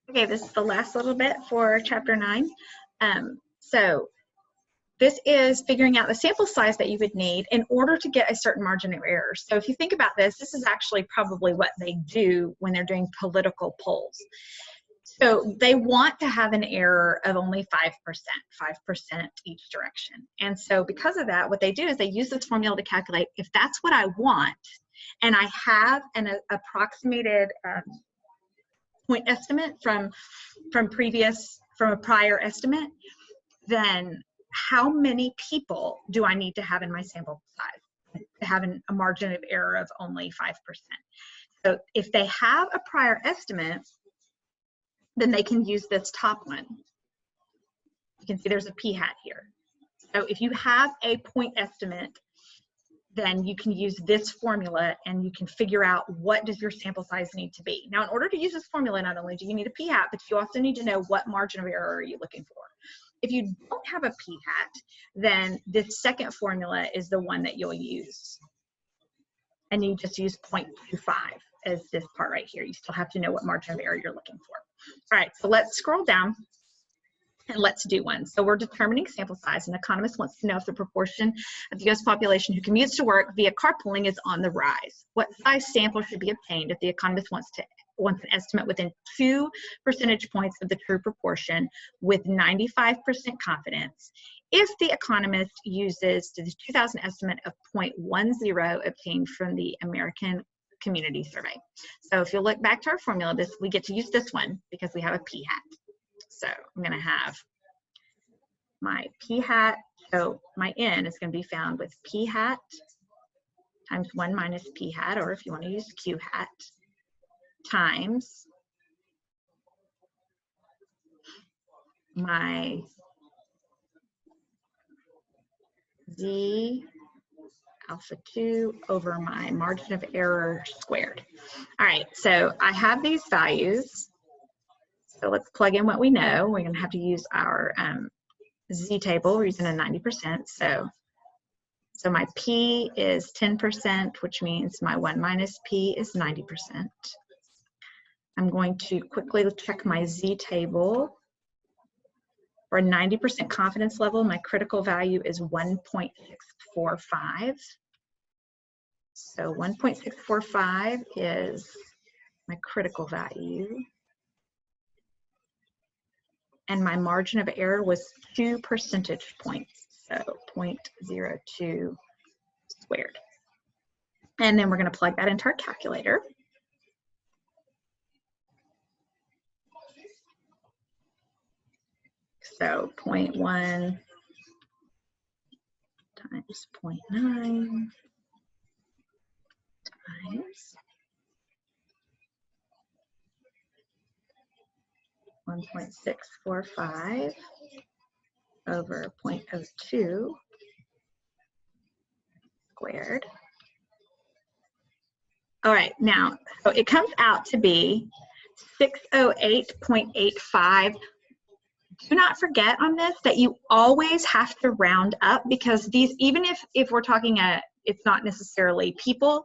Okay, this is the last little bit for chapter 9. So this is figuring out the sample size that you would need in order to get a certain margin of error. So if you think about this, this is actually probably what they do when they're doing political polls. So they want to have an error of only 5% each direction. And so because of that, what they do is they use this formula to calculate if that's what I want, and I have an approximated point estimate from a prior estimate, then how many people do I need to have in my sample size to have a margin of error of only 5%? So if they have a prior estimate, then they can use this top one. You can see there's a p-hat here. So if you have a point estimate, then you can use this formula and you can figure out what does your sample size need to be. Now, in order to use this formula, not only do you need a p-hat, but you also need to know what margin of error are you looking for. If you don't have a p-hat, then this second formula is the one that you'll use. And you just use 0.25 as this part right here. You still have to know what margin of error you're looking for. All right, so let's scroll down and let's do one. So we're determining sample size. An economist wants to know if the proportion of the U.S. population who commutes to work via carpooling is on the rise. What size sample should be obtained if the economist wants an estimate within 2 percentage points of the true proportion with 95% confidence if the economist uses the 2000 estimate of 0.10 obtained from the American Community Survey. So if you look back to our formula, we get to use this one because we have a p-hat. So I'm going to have my p-hat. So my n is going to be found with p-hat times 1 minus p-hat, or if you want to use q-hat, times my z alpha 2 over my margin of error squared. All right, so I have these values. So let's plug in what we know. We're going to have to use our z table. We're using a 90%. So my p is 10%, which means my 1 minus p is 90%. I'm going to quickly check my z table. For a 90% confidence level, my critical value is 1.645. So 1.645 is my critical value. And my margin of error was 2 percentage points, so 0.02 squared. And then we're going to plug that into our calculator. So 0.1 times 0.9 times 1.645 over 0.02 squared. All right, now, so it comes out to be 608.85. Do not forget on this that you always have to round up, because these, even if we're talking it's not necessarily people,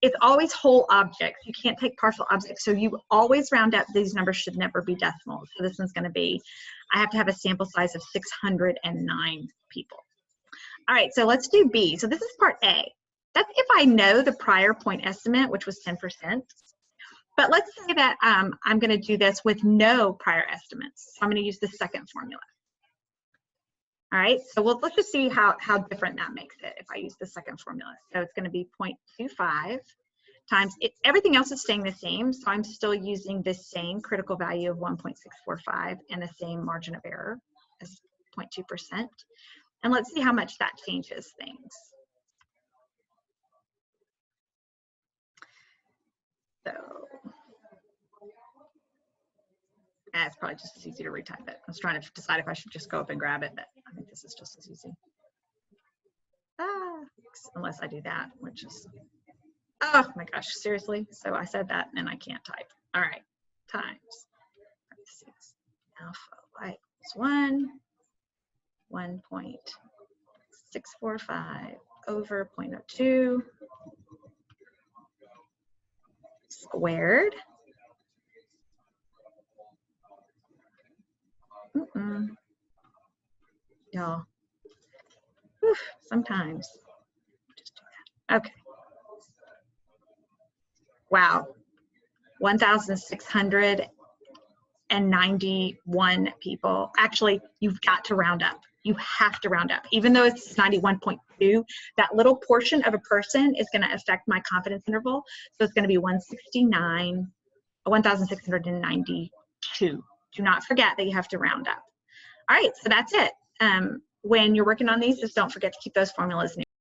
it's always whole objects. You can't take partial objects. So you always round up. These numbers should never be decimals. So this one's going to be, I have to have a sample size of 609 people. All right, so let's do B. So this is part A. That's if I know the prior point estimate, which was 10%. But let's say that I'm going to do this with no prior estimates. So I'm going to use the second formula. All right, so let's just see how different that makes it if I use the second formula. So it's going to be 0.25 times, everything else is staying the same, so I'm still using this same critical value of 1.645 and the same margin of error as 0.2%. And let's see how much that changes things. So it's probably just as easy to retype it. I was trying to decide if I should just go up and grab it, but I think this is just as easy. Unless I do that, which is, oh my gosh, seriously? So I said that and I can't type. All right, times alpha y equals 1.645 over 0.02 squared Y'all. Sometimes. Just do that. Okay. Wow. 1,691 people. Actually, you've got to round up. You have to round up. Even though it's 91.2, that little portion of a person is going to affect my confidence interval. So it's going to be 1,692. Do not forget that you have to round up. All right, so that's it. When you're working on these, just don't forget to keep those formulas new.